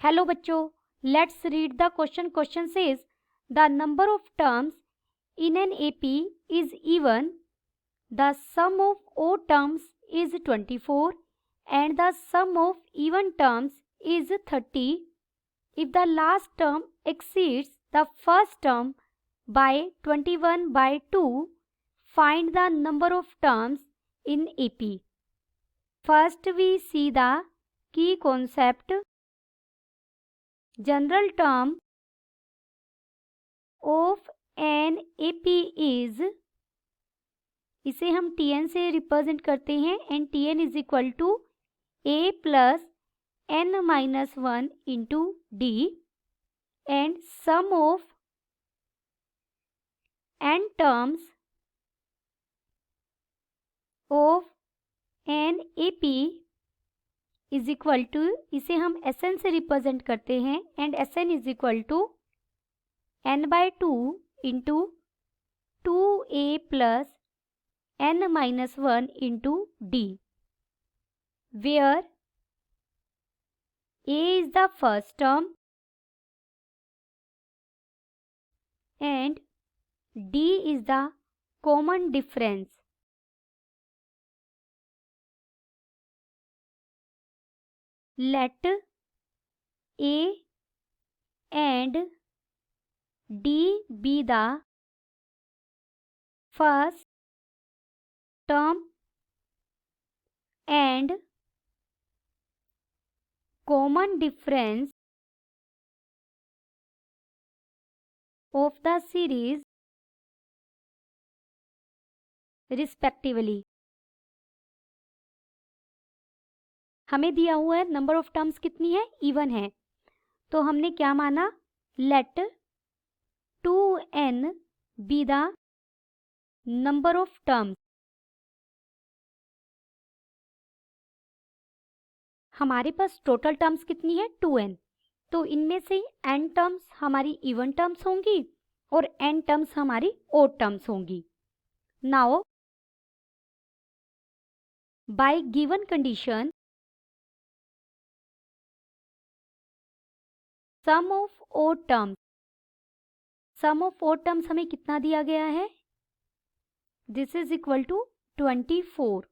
Hello बच्चों, let's read the question. Question says the number of terms in an AP is even. The sum of odd terms is 24 and the sum of even terms is 30. If the last term exceeds the first term by 21/2, find the number of terms in AP. First we see the key concept. General term of an AP is, इसे हम Tn से represent करते हैं and Tn is equal to A plus n minus 1 into D and sum of n terms of an AP is equal to, इसे हम Sn से represent करते हैं and Sn is equal to n/2 into 2A plus n minus 1 into D, where A is the first term and D is the common difference. Let A and D be the first term and common difference of the series respectively. हमें दिया हुआ है number of terms कितनी है, even है. तो हमने क्या माना, let 2n be the number of terms. हमारे पास टोटल टर्म्स कितनी है, 2n. तो इनमें से n टर्म्स हमारी इवन टर्म्स होंगी और n टर्म्स हमारी ओड टर्म्स होंगी. Now by given condition sum of odd terms, sum of odd terms हमें कितना दिया गया है, this is equal to 24.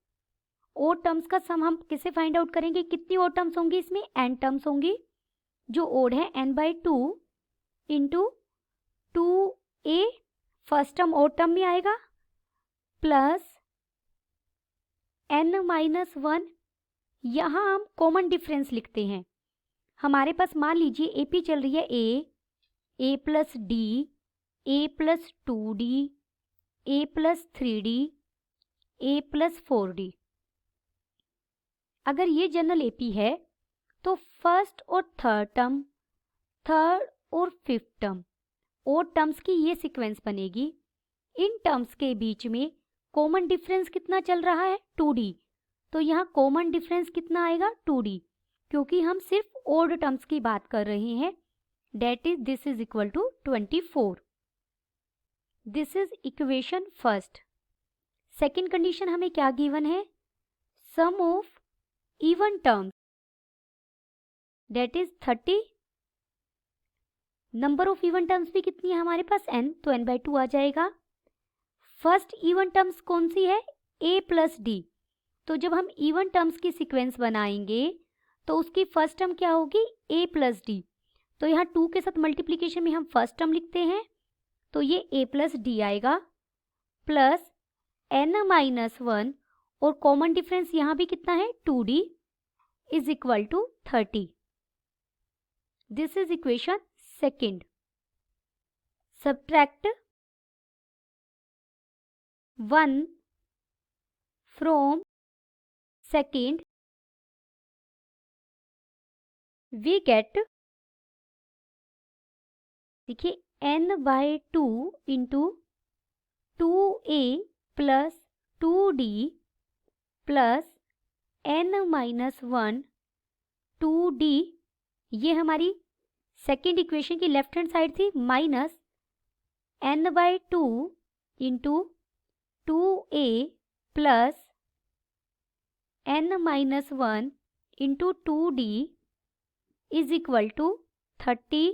Odd terms का सम हम किसे फाइंड आउट करेंगे, कितनी ओड टर्म्स होंगी, इसमें n टर्म्स होंगी. जो ओड है n/2 into 2A, first term odd term में आएगा, प्लस n माइनस 1. यहाँ हम कॉमन डिफरेंस लिखते हैं. हमारे पास मान लीजिए एपी चल रही है A plus D, A plus 2D, A plus 3D, A plus 4D. अगर ये जनरल एपी है तो फर्स्ट और थर्ड टर्म, थर्ड और फिफ्थ टर्म, ओड टर्म्स की ये सीक्वेंस बनेगी. इन टर्म्स के बीच में कॉमन डिफरेंस कितना चल रहा है, 2D. तो यहाँ कॉमन डिफरेंस कितना आएगा, 2D, क्योंकि हम सिर्फ ओड टर्म्स की बात कर रहे हैं. That is this is equal to 24. This is equation first. Second condition हमें क्या गिवन है, sum of even terms, that is 30. Number of even terms भी कितनी है हमारे पास, n, तो n/2 आ जाएगा. फर्स्ट इवन टर्म्स कौन सी है, A प्लस D. तो जब हम इवन टर्म्स की सीक्वेंस बनाएंगे तो उसकी फर्स्ट टर्म क्या होगी, A प्लस D. तो यहाँ 2 के साथ मल्टीप्लीकेशन में हम फर्स्ट टर्म लिखते हैं, तो ये A प्लस D आएगा, प्लस n माइनस 1, और कॉमन डिफरेंस यहाँ भी कितना है, 2D is equal to 30. This is equation second. Subtract 1 from second, we get, देखिए n/2 into 2A plus 2D plus n minus 1 2D. ये हमारी सेकेंड इक्वेशन की लेफ्ट हैंड साइड थी, minus n/2 into 2A plus n minus 1 into 2D is equal to 30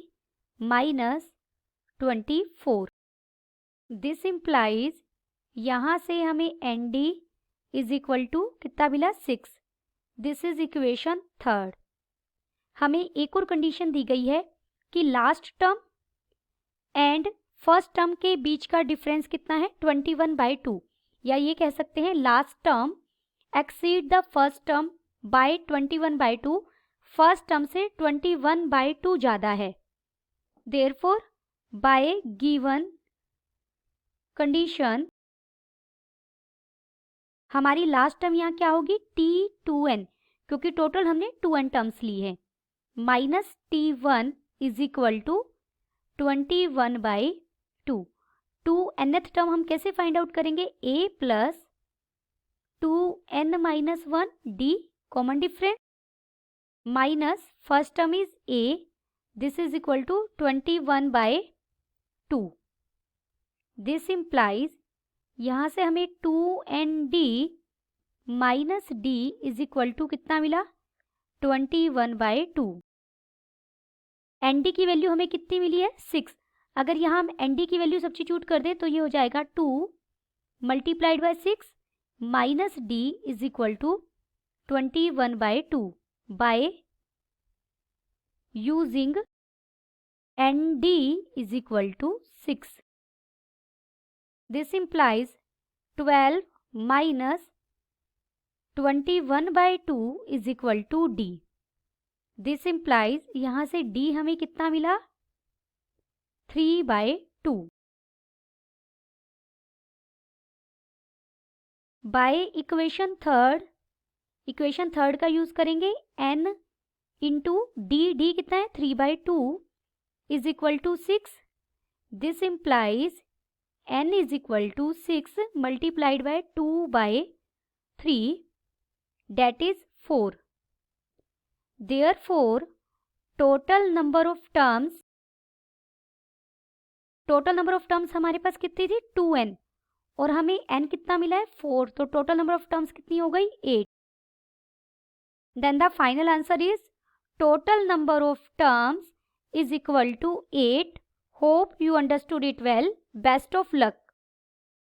minus 24। This implies यहाँ से हमें n d is equal to कितना मिला 6। This is equation third. हमें एक और कंडीशन दी गई है कि last term and first term के बीच का डिफरेंस कितना है 21/2, या ये कह सकते हैं last term exceed the first term by 21/2। First term से 21/2 ज़्यादा है। देयरफॉर बाय गिवन कंडीशन हमारी लास्ट टर्म यहाँ क्या होगी T2n, क्योंकि टोटल हमने 2n टर्म्स ली है, minus T1 is equal to 21/2। 2nth term हम कैसे फाइंड आउट करेंगे, a plus 2n minus 1 d common difference minus first term is a, this is equal to 21/2। This implies यहाँ से हमें 2nd minus d is equal to कितना मिला 21/2। nd की value हमें कितनी मिली है 6। अगर यहाँ हम nd की वैल्यू सब्स्टिट्यूट कर दें तो ये हो जाएगा 2 multiplied by 6 minus d is equal to 21/2 by using nd is equal to 6। This implies 12 minus 21/2 is equal to d। This implies यहाँ से d हमें कितना मिला 3/2। बाय इक्वेशन थर्ड का यूज करेंगे n इंटू d कितना है 3/2 is equal to 6। This implies n is equal to 6 multiplied by 2/3 that is 4। Therefore total number of terms हमारे पास कितनी थी 2n, और हमें n कितना मिला है 4, तो टोटल नंबर ऑफ टर्म्स कितनी हो गई 8। Then the final answer is total number of terms is equal to 8। Hope you understood it well. Best of luck.